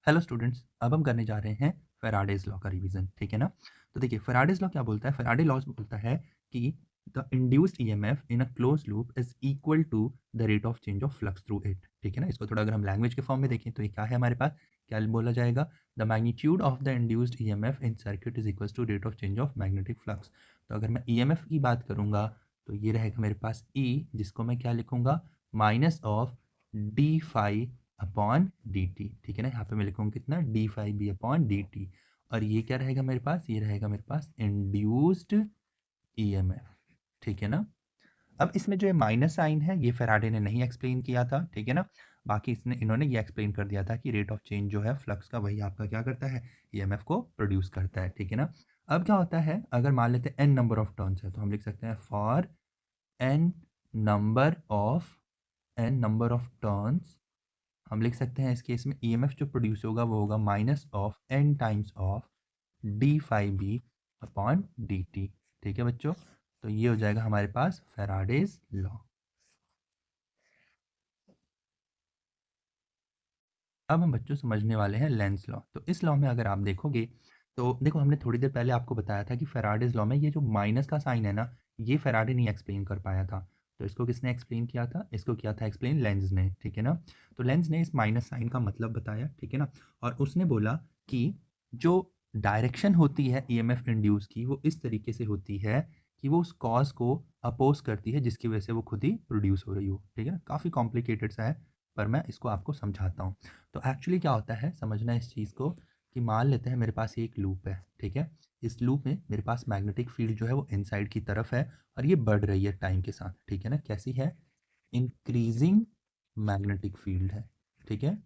Hello students, अब हम करने जा रहे हैं फैराडेज लॉ का रिवीजन। ठीक है ना। तो देखिए फैराडेज लॉ क्या बोलता है। फैराडे लॉ बोलता है कि the induced EMF in a close loop is equal to the rate of change of flux through it. ठीक है ना। इसको थोड़ा अगर हम लैंग्वेज के फॉर्म में देखें तो ये क्या है हमारे पास, क्या बोला जाएगा, the magnitude of the induced EMF in circuit is equal to rate of change of magnetic flux. तो अगर मैं ईएमएफ की बात करूंगा तो ये रहेगा मेरे पास ई, जिसको मैं क्या लिखूंगा, minus of d phi upon d t. ठीक है ना। यहाँ पे मैं लिखूँगा कितना, d phi B upon d t. और ये क्या रहेगा मेरे पास, ये रहेगा मेरे पास इंड्यूस्ड ईएमएफ। ठीक है ना। अब इसमें जो है माइनस साइन है ये फैराडे ने नहीं एक्सप्लेन किया था। ठीक है ना। बाकी इन्होंने ये एक्सप्लेन कर दिया था कि रेट ऑफ चेंज जो है फ्लक्स का वही आपका क्या करता है, ईएमएफ को प्रोड्यूस करता है। ठीक है ना। अब क्या होता है, अगर मान लेते हैं एन नंबर ऑफ टर्न्स है तो हम लिख सकते हैं for n number of turns हम लिख सकते हैं इस केस में ईएमएफ जो प्रोड्यूस होगा वो होगा minus of n times of d phi B upon d t. ठीक है बच्चों। तो ये हो जाएगा हमारे पास फैराडेज लॉ। अब हम बच्चों समझने वाले हैं लेंस लॉ। तो इस लॉ में अगर आप देखोगे तो देखो हमने थोड़ी देर पहले आपको बताया था कि फैराडेज लॉ में ये जो माइनस का साइन है ना, ये फैराडे नहीं एक्सप्लेन कर पाया था। तो इसको किसने एक्सप्लेन किया था, इसको किया था एक्सप्लेन लेंज ने। ठीक है ना। तो लेंज ने इस माइनस साइन का मतलब बताया। ठीक है ना। और उसने बोला कि जो डायरेक्शन होती है ईएमएफ इंड्यूस की वो इस तरीके से होती है कि वो उस कॉज को अपोज करती है जिसकी वजह से वो खुद ही प्रोड्यूस हो रही हो। ठीक है ना। काफ़ी कॉम्प्लिकेटेड सा है पर मैं इसको आपको समझाता हूँ। तो एक्चुअली क्या होता है, समझना इस चीज़ को कि मान लेते हैं मेरे पास ये एक लूप है। ठीक है। इस लूप में मेरे पास मैग्नेटिक फील्ड जो है वो इनसाइड की तरफ है और ये बढ़ रही है टाइम के साथ। ठीक है ना। कैसी है, इंक्रीजिंग मैग्नेटिक फील्ड है। ठीक है।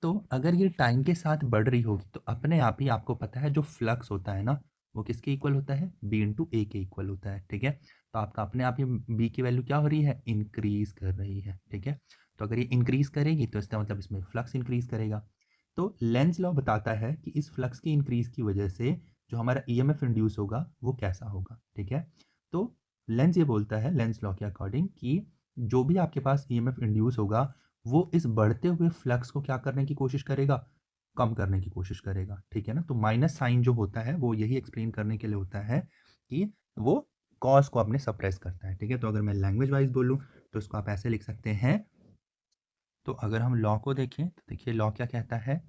तो अगर ये टाइम के साथ बढ़ रही होगी तो अपने आप ही आपको पता है जो फ्लक्स होता है ना वो किसके इक्वल होता है, बी इंटू ए के इक्वल होता है। ठीक है। तो आपका अपने आप ही बी की वैल्यू क्या हो रही है, इंक्रीज कर रही है। ठीक है। तो अगर ये इंक्रीज करेगी तो इसका मतलब इसमें फ्लक्स इंक्रीज करेगा। तो लेंज लॉ बताता है कि इस फ्लक्स की इंक्रीज की वजह से जो हमारा ईएमएफ इंड्यूस होगा वो कैसा होगा। ठीक है। तो लेंज ये बोलता है लेंज लॉ के अकॉर्डिंग कि जो भी आपके पास ईएमएफ इंड्यूस होगा वो इस बढ़ते हुए फ्लक्स को क्या करने की कोशिश करेगा, कम करने की कोशिश करेगा। ठीक है ना। तो माइनस साइन जो होता है वो यही एक्सप्लेन करने के लिए होता है कि वो कॉज को अपने सप्रेस करता है। ठीक है। तो अगर मैं लैंग्वेज वाइज बोलूँ तो इसको आप ऐसे लिख सकते हैं। तो अगर हम लॉ को देखें तो देखिए लॉ क्या कहता है।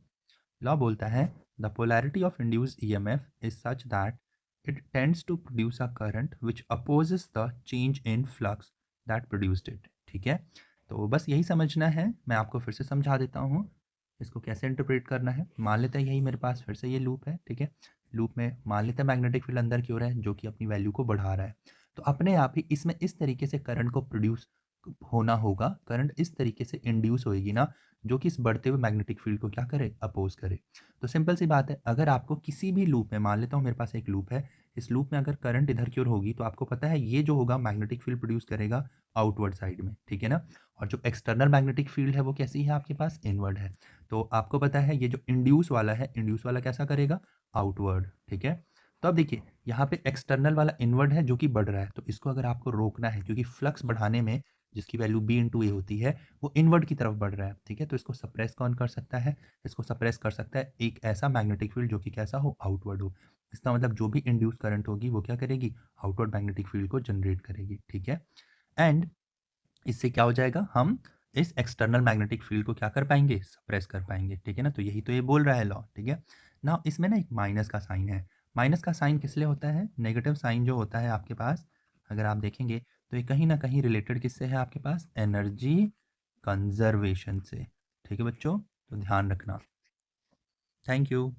लॉ बोलता है the polarity of induced EMF is such that it tends to produce a current which opposes the change in flux that produced it. ठीक है। तो बस यही समझना है, मैं आपको फिर से समझा देता हूँ इसको कैसे इंटरप्रेट करना है। मान लेते हैं यही मेरे पास फिर से ये लूप है। ठीक है। लूप में मान लेते हैं मैग्नेटिक फील्ड अंदर की ओर है जो कि अपनी वैल्यू को बढ़ा रहा है। तो अपने आप ही इसमें इस तरीके से करंट को प्रोड्यूस होना होगा, करंट इस तरीके से इंड्यूस होएगी ना जो कि इस बढ़ते हुए मैग्नेटिक फील्ड को क्या करे, अपोज करे। तो सिंपल सी बात है, अगर आपको किसी भी लूप में, मान लेता हूँ मेरे पास एक लूप है, इस लूप में अगर करंट इधर की ओर होगी तो आपको पता है ये जो होगा मैग्नेटिक फील्ड प्रोड्यूस करेगा आउटवर्ड साइड में। ठीक है ना। और जो एक्सटर्नल मैग्नेटिक फील्ड है वो कैसी है आपके पास, इनवर्ड है। तो आपको पता है ये जो इंड्यूस वाला है, इंड्यूस वाला कैसा करेगा, आउटवर्ड। ठीक है। तो अब देखिए यहाँ पे एक्सटर्नल वाला इनवर्ड है जो कि बढ़ रहा है, तो इसको अगर आपको रोकना है क्योंकि फ्लक्स बढ़ाने में जिसकी वैल्यू बी इंटू ए होती है वो इनवर्ड की तरफ बढ़ रहा है। ठीक है। तो इसको सप्रेस कौन कर सकता है, इसको सप्रेस कर सकता है एक ऐसा मैग्नेटिक फील्ड जो कि कैसा हो, आउटवर्ड हो। इसका मतलब जो भी इंड्यूस करंट होगी वो क्या करेगी, आउटवर्ड मैग्नेटिक फील्ड को जनरेट करेगी। ठीक है। एंड इससे क्या हो जाएगा, हम इस एक्सटर्नल मैग्नेटिक फील्ड को क्या कर पाएंगे, सप्रेस कर पाएंगे। ठीक है ना। तो यही तो ये बोल रहा है लॉ। ठीक है ना। इसमें ना एक माइनस का साइन है। माइनस का साइन किस लिए होता है, नेगेटिव साइन जो होता है आपके पास अगर आप देखेंगे तो ये कहीं ना कहीं रिलेटेड किससे है आपके पास, एनर्जी कंजर्वेशन से। ठीक है बच्चों, तो ध्यान रखना। Thank you.